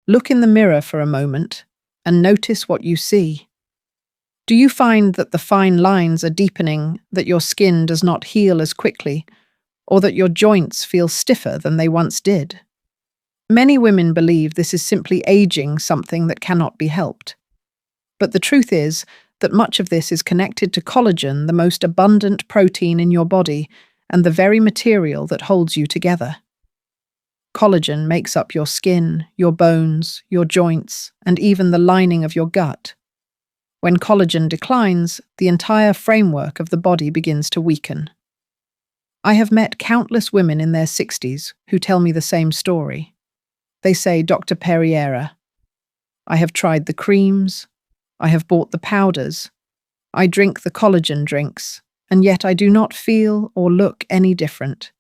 Look in the mirror for a moment and notice what you see. Do you find that the fine lines are deepening, that your skin does not heal as quickly, or that your joints feel stiffer than they once did? Many women believe this is simply aging, something that cannot be helped. But the truth is that much of this is connected to collagen, the most abundant protein in your body and the very material that holds you together. Collagen makes up your skin, your bones, your joints, and even the lining of your gut. When collagen declines, the entire framework of the body begins to weaken. I have met countless women in their 60s who tell me the same story. They say, "Dr. Perriera, I have tried the creams, I have bought the powders, I drink the collagen drinks, and yet I do not feel or look any different."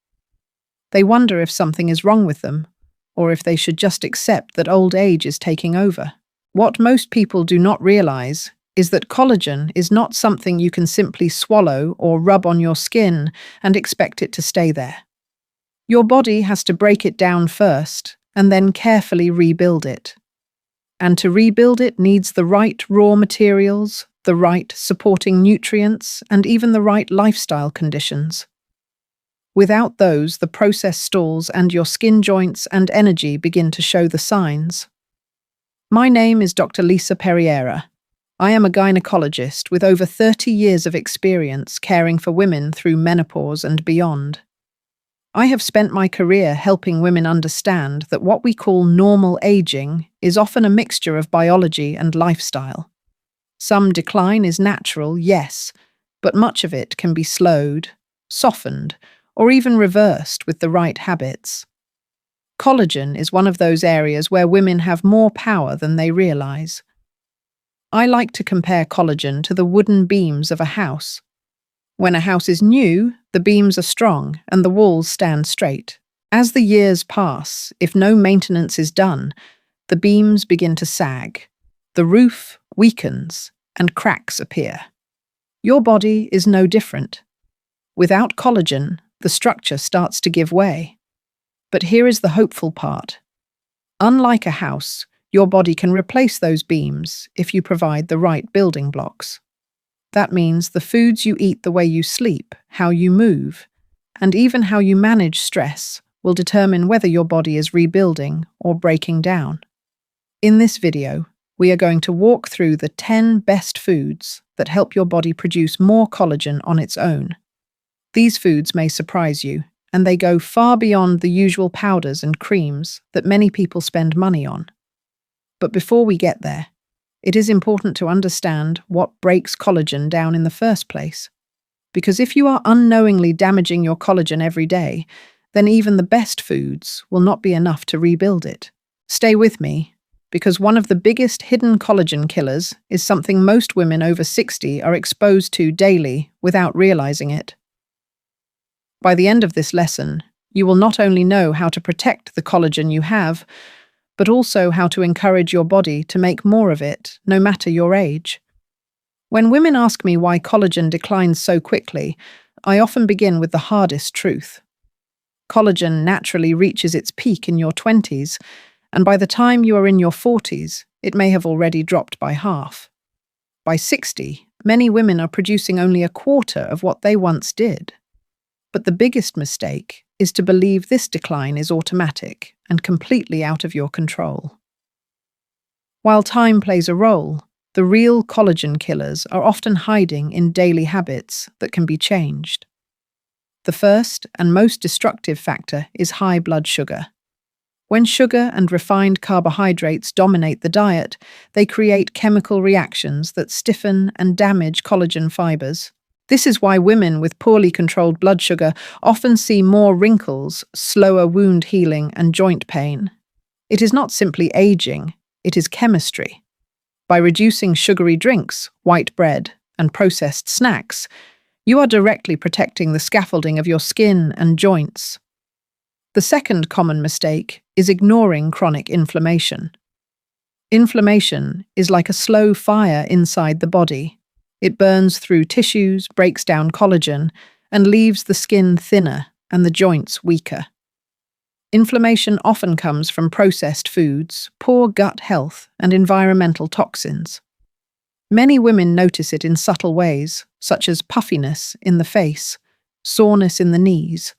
They wonder if something is wrong with them, or if they should just accept that old age is taking over. What most people do not realize is that collagen is not something you can simply swallow or rub on your skin and expect it to stay there. Your body has to break it down first and then carefully rebuild it. And to rebuild it needs the right raw materials, the right supporting nutrients, and even the right lifestyle conditions. Without those, the process stalls and your skin joints and energy begin to show the signs. My name is Dr. Lisa Perriera. I am a gynecologist with over 30 years of experience caring for women through menopause and beyond. I have spent my career helping women understand that what we call normal aging is often a mixture of biology and lifestyle. Some decline is natural, yes, but much of it can be slowed, softened, or even reversed with the right habits. Collagen is one of those areas where women have more power than they realize. I like to compare collagen to the wooden beams of a house. When a house is new, the beams are strong and the walls stand straight. As the years pass, if no maintenance is done, the beams begin to sag, the roof weakens, and cracks appear. Your body is no different. Without collagen, the structure starts to give way. But here is the hopeful part. Unlike a house, your body can replace those beams if you provide the right building blocks. That means the foods you eat, the way you sleep, how you move, and even how you manage stress will determine whether your body is rebuilding or breaking down. In this video, we are going to walk through the 10 best foods that help your body produce more collagen on its own. These foods may surprise you, and they go far beyond the usual powders and creams that many people spend money on. But before we get there, it is important to understand what breaks collagen down in the first place. Because if you are unknowingly damaging your collagen every day, then even the best foods will not be enough to rebuild it. Stay with me, because one of the biggest hidden collagen killers is something most women over 60 are exposed to daily without realizing it. By the end of this lesson, you will not only know how to protect the collagen you have, but also how to encourage your body to make more of it, no matter your age. When women ask me why collagen declines so quickly, I often begin with the hardest truth. Collagen naturally reaches its peak in your 20s, and by the time you are in your 40s, it may have already dropped by half. By 60, many women are producing only a quarter of what they once did. But the biggest mistake is to believe this decline is automatic and completely out of your control. While time plays a role, the real collagen killers are often hiding in daily habits that can be changed. The first and most destructive factor is high blood sugar. When sugar and refined carbohydrates dominate the diet, they create chemical reactions that stiffen and damage collagen fibers. This is why women with poorly controlled blood sugar often see more wrinkles, slower wound healing, and joint pain. It is not simply aging, it is chemistry. By reducing sugary drinks, white bread, and processed snacks, you are directly protecting the scaffolding of your skin and joints. The second common mistake is ignoring chronic inflammation. Inflammation is like a slow fire inside the body. It burns through tissues, breaks down collagen, and leaves the skin thinner and the joints weaker. Inflammation often comes from processed foods, poor gut health, and environmental toxins. Many women notice it in subtle ways, such as puffiness in the face, soreness in the knees,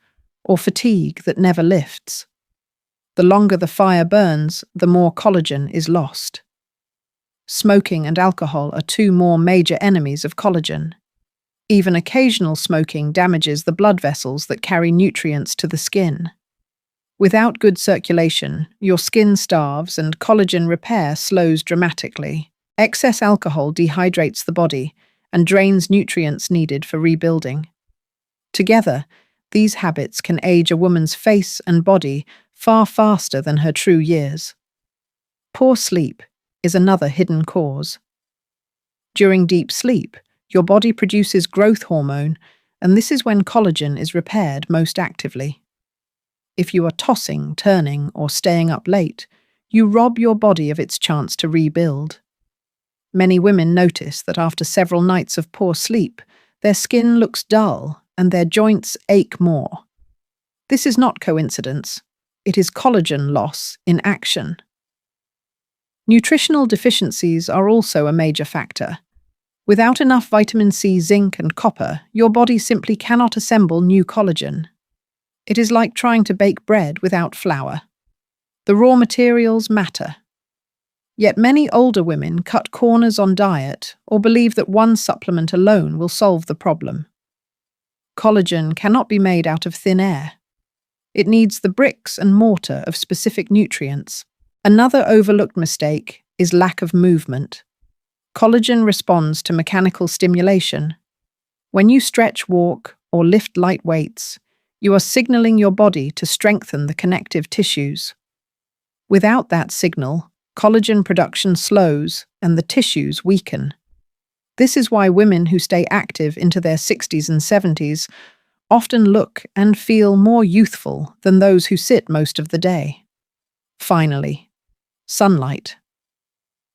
or fatigue that never lifts. The longer the fire burns, the more collagen is lost. Smoking and alcohol are two more major enemies of collagen. Even occasional smoking damages the blood vessels that carry nutrients to the skin. Without good circulation, your skin starves and collagen repair slows dramatically. Excess alcohol dehydrates the body and drains nutrients needed for rebuilding. Together, these habits can age a woman's face and body far faster than her true years. Poor sleep is another hidden cause. During deep sleep, your body produces growth hormone, and this is when collagen is repaired most actively. If you are tossing, turning, or staying up late, you rob your body of its chance to rebuild. Many women notice that after several nights of poor sleep, their skin looks dull and their joints ache more. This is not coincidence. It is collagen loss in action. Nutritional deficiencies are also a major factor. Without enough vitamin C, zinc, and copper, your body simply cannot assemble new collagen. It is like trying to bake bread without flour. The raw materials matter. Yet many older women cut corners on diet or believe that one supplement alone will solve the problem. Collagen cannot be made out of thin air. It needs the bricks and mortar of specific nutrients. Another overlooked mistake is lack of movement. Collagen responds to mechanical stimulation. When you stretch, walk, or lift light weights, you are signaling your body to strengthen the connective tissues. Without that signal, collagen production slows and the tissues weaken. This is why women who stay active into their 60s and 70s often look and feel more youthful than those who sit most of the day. Finally, sunlight.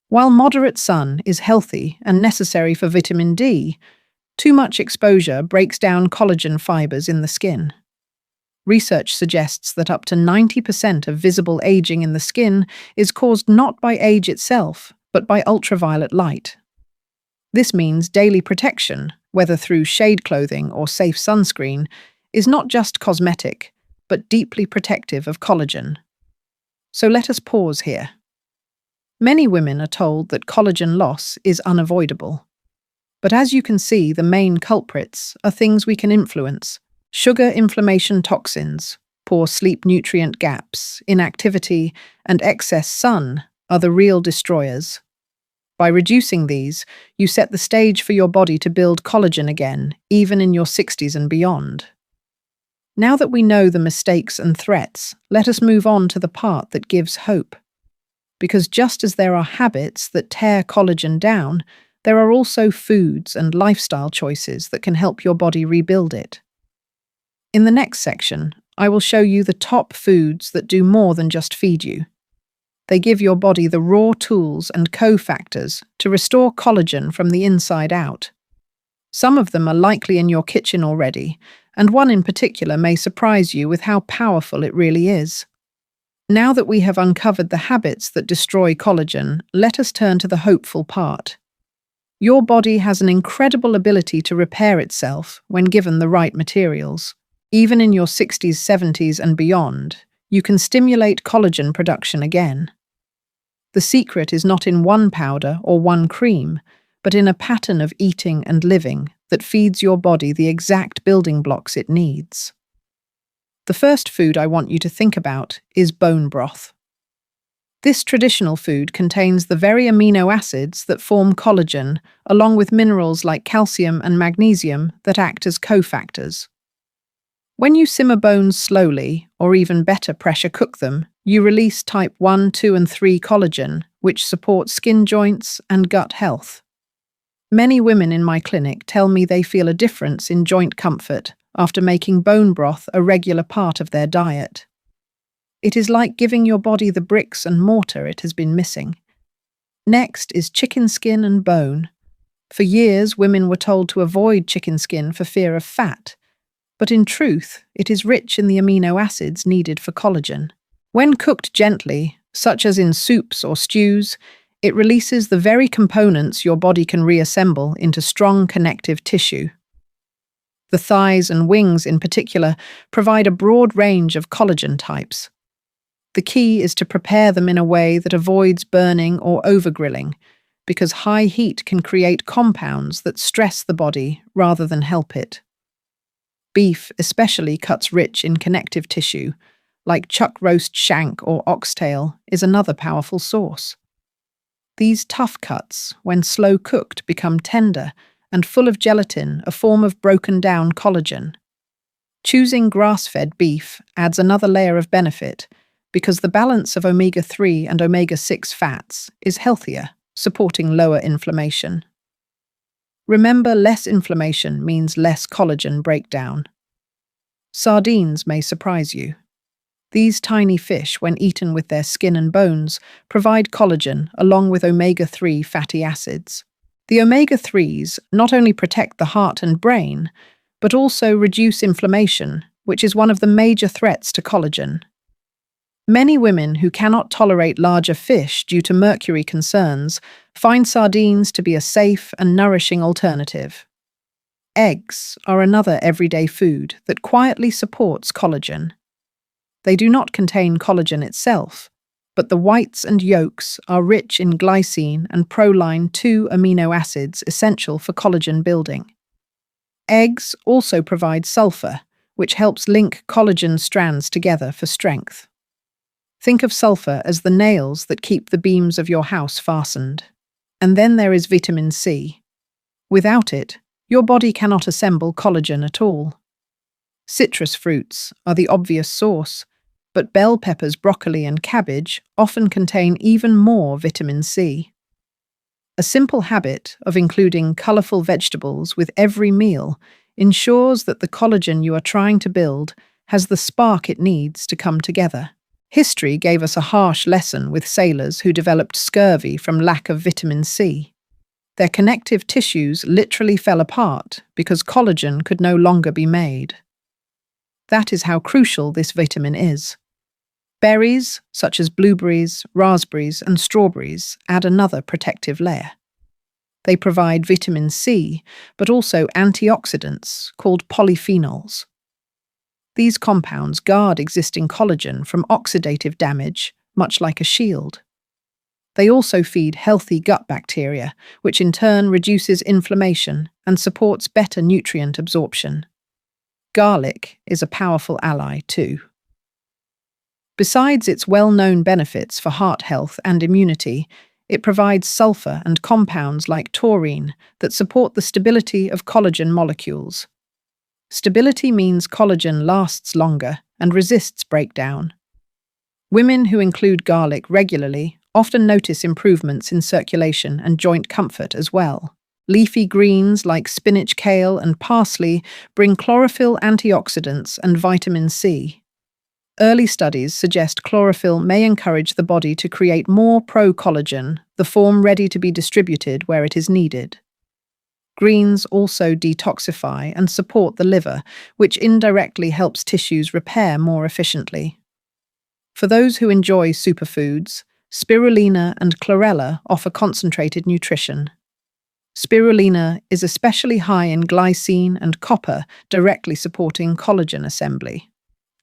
While moderate sun is healthy and necessary for vitamin D, too much exposure breaks down collagen fibers in the skin. Research suggests that up to 90% of visible aging in the skin is caused not by age itself, but by ultraviolet light. This means daily protection, whether through shade clothing or safe sunscreen, is not just cosmetic, but deeply protective of collagen. So let us pause here. Many women are told that collagen loss is unavoidable. But as you can see, the main culprits are things we can influence. Sugar, inflammation, toxins, poor sleep, nutrient gaps, inactivity, and excess sun are the real destroyers. By reducing these, you set the stage for your body to build collagen again, even in your 60s and beyond. Now that we know the mistakes and threats, let us move on to the part that gives hope. Because just as there are habits that tear collagen down, there are also foods and lifestyle choices that can help your body rebuild it. In the next section, I will show you the top foods that do more than just feed you. They give your body the raw tools and cofactors to restore collagen from the inside out. Some of them are likely in your kitchen already, and one in particular may surprise you with how powerful it really is. Now that we have uncovered the habits that destroy collagen, let us turn to the hopeful part. Your body has an incredible ability to repair itself when given the right materials. Even in your 60s, 70s, and beyond, you can stimulate collagen production again. The secret is not in one powder or one cream, but in a pattern of eating and living that feeds your body the exact building blocks it needs. The first food I want you to think about is bone broth. This traditional food contains the very amino acids that form collagen, along with minerals like calcium and magnesium that act as cofactors. When you simmer bones slowly, or even better pressure cook them, you release type 1, 2, and 3 collagen, which supports skin joints and gut health. Many women in my clinic tell me they feel a difference in joint comfort after making bone broth a regular part of their diet. It is like giving your body the bricks and mortar it has been missing. Next is chicken skin and bone. For years, women were told to avoid chicken skin for fear of fat. but in truth, it is rich in the amino acids needed for collagen. When cooked gently, such as in soups or stews, it releases the very components your body can reassemble into strong connective tissue. The thighs and wings, in particular, provide a broad range of collagen types. The key is to prepare them in a way that avoids burning or overgrilling, because high heat can create compounds that stress the body rather than help it. Beef especially cuts rich in connective tissue, like chuck roast shank or oxtail, is another powerful source. These tough cuts, when slow cooked, become tender and full of gelatin, a form of broken down collagen. Choosing grass-fed beef adds another layer of benefit because the balance of omega-3 and omega-6 fats is healthier, supporting lower inflammation. Remember, less inflammation means less collagen breakdown. Sardines may surprise you. These tiny fish, when eaten with their skin and bones, provide collagen along with omega-3 fatty acids. The omega-3s not only protect the heart and brain, but also reduce inflammation, which is one of the major threats to collagen. Many women who cannot tolerate larger fish due to mercury concerns find sardines to be a safe and nourishing alternative. Eggs are another everyday food that quietly supports collagen. They do not contain collagen itself, but the whites and yolks are rich in glycine and proline, 2 amino acids essential for collagen building. Eggs also provide sulfur, which helps link collagen strands together for strength. Think of sulfur as the nails that keep the beams of your house fastened. And then there is vitamin C. Without it, your body cannot assemble collagen at all. Citrus fruits are the obvious source, but bell peppers, broccoli, and cabbage often contain even more vitamin C. A simple habit of including colourful vegetables with every meal ensures that the collagen you are trying to build has the spark it needs to come together. History gave us a harsh lesson with sailors who developed scurvy from lack of vitamin C. Their connective tissues literally fell apart because collagen could no longer be made. That is how crucial this vitamin is. Berries, such as blueberries, raspberries, and strawberries, add another protective layer. They provide vitamin C, but also antioxidants called polyphenols. These compounds guard existing collagen from oxidative damage, much like a shield. They also feed healthy gut bacteria, which in turn reduces inflammation and supports better nutrient absorption. Garlic is a powerful ally too. Besides its well-known benefits for heart health and immunity, it provides sulfur and compounds like taurine that support the stability of collagen molecules. Stability means collagen lasts longer and resists breakdown. Women who include garlic regularly often notice improvements in circulation and joint comfort as well. Leafy greens like spinach, kale, and parsley bring chlorophyll, antioxidants, and vitamin C. Early studies suggest chlorophyll may encourage the body to create more pro-collagen, the form ready to be distributed where it is needed. Greens also detoxify and support the liver, which indirectly helps tissues repair more efficiently. For those who enjoy superfoods, spirulina and chlorella offer concentrated nutrition. Spirulina is especially high in glycine and copper, directly supporting collagen assembly.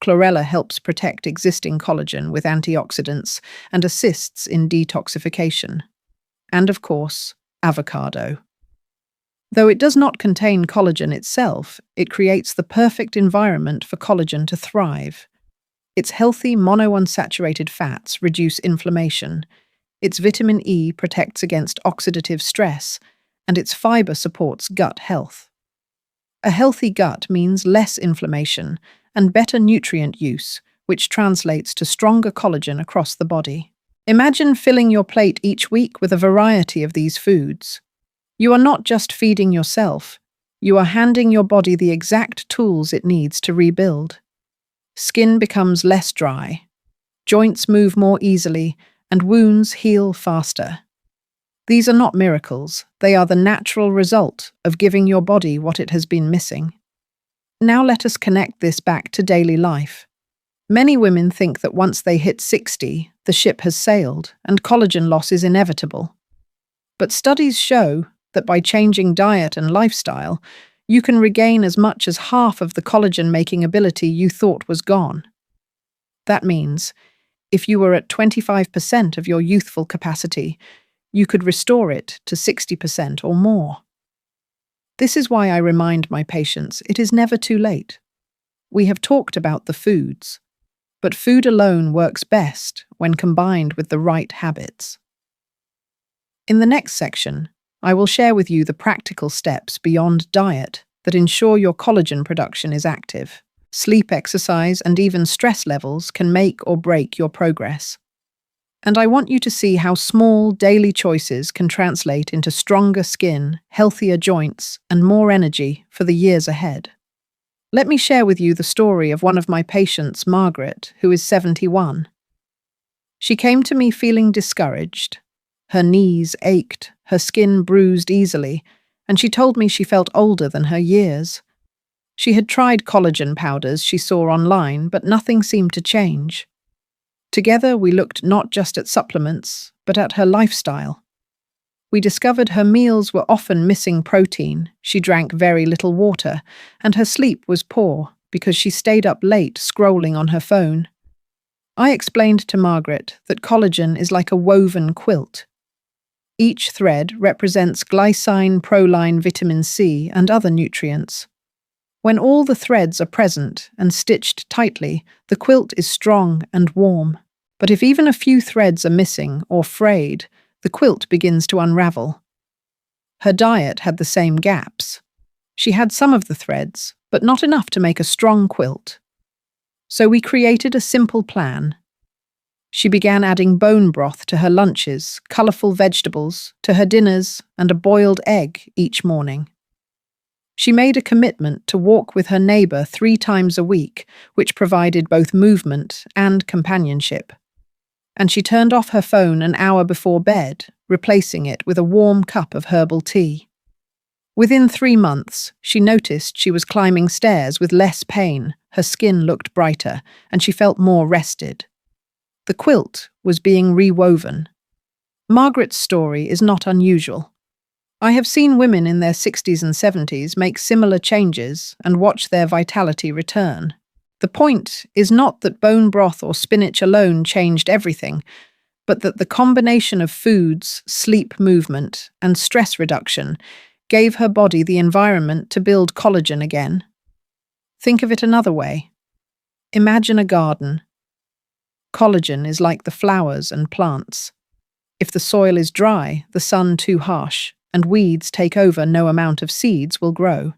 Chlorella helps protect existing collagen with antioxidants and assists in detoxification. And of course, avocado. Though it does not contain collagen itself, it creates the perfect environment for collagen to thrive. Its healthy monounsaturated fats reduce inflammation, its vitamin E protects against oxidative stress, and its fiber supports gut health. A healthy gut means less inflammation and better nutrient use, which translates to stronger collagen across the body. Imagine filling your plate each week with a variety of these foods. You are not just feeding yourself, you are handing your body the exact tools it needs to rebuild. Skin becomes less dry, joints move more easily, and wounds heal faster. These are not miracles, they are the natural result of giving your body what it has been missing. Now let us connect this back to daily life. Many women think that once they hit 60, the ship has sailed and collagen loss is inevitable. But studies show that by changing diet and lifestyle, you can regain as much as half of the collagen-making ability you thought was gone. That means, if you were at 25% of your youthful capacity, you could restore it to 60% or more. This is why I remind my patients it is never too late. We have talked about the foods, but food alone works best when combined with the right habits. In the next section, I will share with you the practical steps beyond diet that ensure your collagen production is active. Sleep, exercise, and even stress levels can make or break your progress. And I want you to see how small daily choices can translate into stronger skin, healthier joints, and more energy for the years ahead. Let me share with you the story of one of my patients, Margaret, who is 71. She came to me feeling discouraged. Her knees ached, her skin bruised easily, and she told me she felt older than her years. She had tried collagen powders she saw online, but nothing seemed to change. Together, we looked not just at supplements, but at her lifestyle. We discovered her meals were often missing protein, she drank very little water, and her sleep was poor because she stayed up late scrolling on her phone. I explained to Margaret that collagen is like a woven quilt. Each thread represents glycine, proline, vitamin C, and other nutrients. When all the threads are present and stitched tightly, the quilt is strong and warm. But if even a few threads are missing or frayed, the quilt begins to unravel. Her diet had the same gaps. She had some of the threads, but not enough to make a strong quilt. So we created a simple plan. She began adding bone broth to her lunches, colourful vegetables to her dinners, and a boiled egg each morning. She made a commitment to walk with her neighbour 3 times a week, which provided both movement and companionship. And she turned off her phone an hour before bed, replacing it with a warm cup of herbal tea. Within 3 months, she noticed she was climbing stairs with less pain, her skin looked brighter, and she felt more rested. The quilt was being rewoven. Margaret's story is not unusual. I have seen women in their 60s and 70s make similar changes and watch their vitality return. The point is not that bone broth or spinach alone changed everything, but that the combination of foods, sleep, movement, and stress reduction gave her body the environment to build collagen again. Think of it another way. Imagine a garden. Collagen is like the flowers and plants. If the soil is dry, the sun too harsh, and weeds take over, no amount of seeds will grow.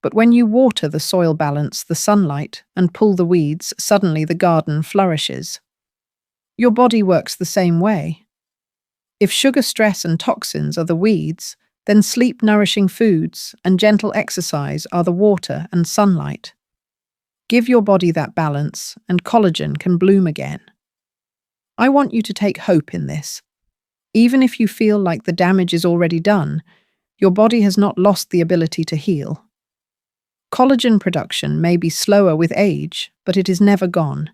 But when you water the soil balance, the sunlight, and pull the weeds, suddenly the garden flourishes. Your body works the same way. If sugar, stress, and toxins are the weeds, then sleep-nourishing foods and gentle exercise are the water and sunlight. Give your body that balance, and collagen can bloom again. I want you to take hope in this. Even if you feel like the damage is already done, your body has not lost the ability to heal. Collagen production may be slower with age, but it is never gone.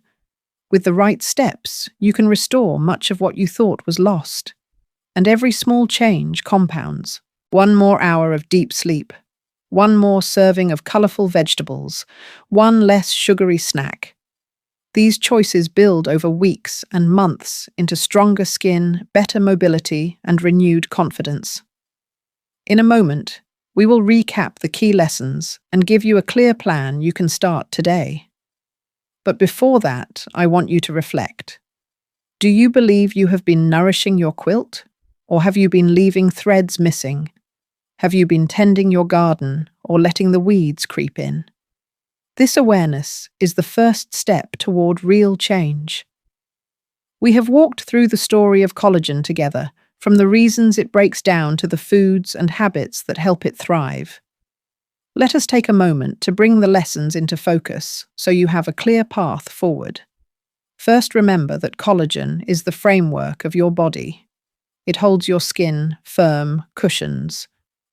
With the right steps, you can restore much of what you thought was lost. And every small change compounds. 1 more hour of deep sleep, 1 more serving of colourful vegetables, 1 less sugary snack. These choices build over weeks and months into stronger skin, better mobility, and renewed confidence. In a moment, we will recap the key lessons and give you a clear plan you can start today. But before that, I want you to reflect. Do you believe you have been nourishing your quilt? Or have you been leaving threads missing? Have you been tending your garden or letting the weeds creep in? This awareness is the first step toward real change. We have walked through the story of collagen together, from the reasons it breaks down to the foods and habits that help it thrive. Let us take a moment to bring the lessons into focus so you have a clear path forward. First, remember that collagen is the framework of your body. It holds your skin firm, cushions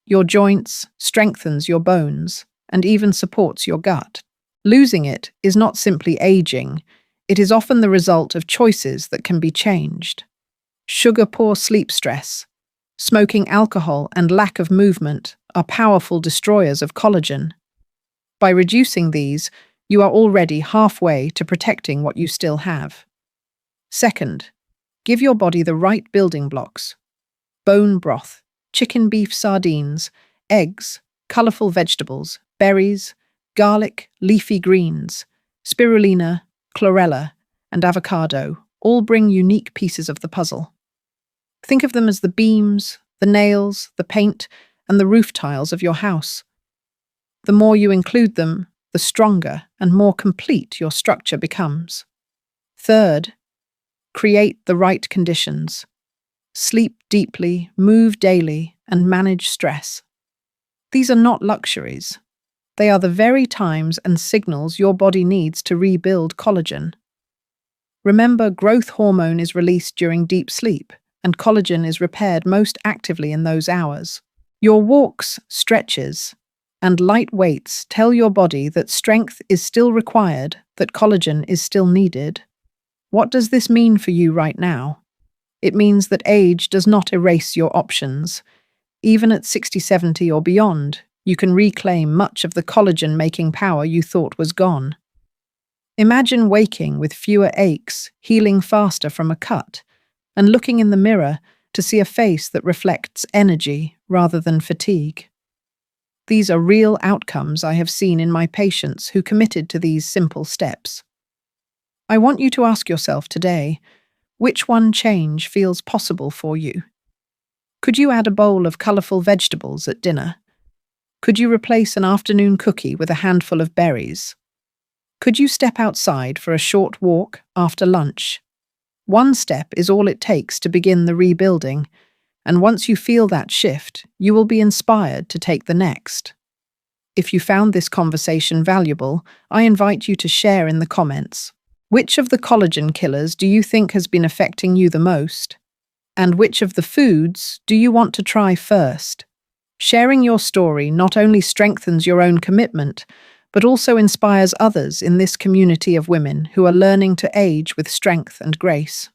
your joints, strengthens your bones, and even supports your gut. Losing it is not simply aging, it is often the result of choices that can be changed. Sugar-poor sleep stress, smoking alcohol, and lack of movement are powerful destroyers of collagen. By reducing these, you are already halfway to protecting what you still have. Second, give your body the right building blocks. Bone broth, chicken beef sardines, eggs, colorful vegetables, berries, garlic, leafy greens, spirulina, chlorella, and avocado all bring unique pieces of the puzzle. Think of them as the beams, the nails, the paint, and the roof tiles of your house. The more you include them, the stronger and more complete your structure becomes. Third, create the right conditions. Sleep deeply, move daily, and manage stress. These are not luxuries. They are the very times and signals your body needs to rebuild collagen. Remember, growth hormone is released during deep sleep, and collagen is repaired most actively in those hours. Your walks, stretches, and light weights tell your body that strength is still required, that collagen is still needed. What does this mean for you right now? It means that age does not erase your options. Even at 60, 70, or beyond, you can reclaim much of the collagen-making power you thought was gone. Imagine waking with fewer aches, healing faster from a cut, and looking in the mirror to see a face that reflects energy rather than fatigue. These are real outcomes I have seen in my patients who committed to these simple steps. I want you to ask yourself today, which one change feels possible for you? Could you add a bowl of colorful vegetables at dinner? Could you replace an afternoon cookie with a handful of berries? Could you step outside for a short walk after lunch? One step is all it takes to begin the rebuilding, and once you feel that shift, you will be inspired to take the next. If you found this conversation valuable, I invite you to share in the comments. Which of the collagen killers do you think has been affecting you the most? And which of the foods do you want to try first? Sharing your story not only strengthens your own commitment, but also inspires others in this community of women who are learning to age with strength and grace.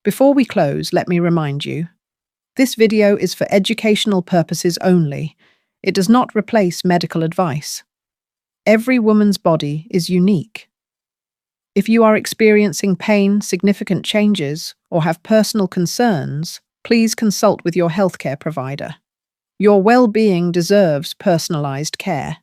Before we close, let me remind you, this video is for educational purposes only. It does not replace medical advice. Every woman's body is unique. If you are experiencing pain, significant changes, or have personal concerns, please consult with your healthcare provider. Your well-being deserves personalized care.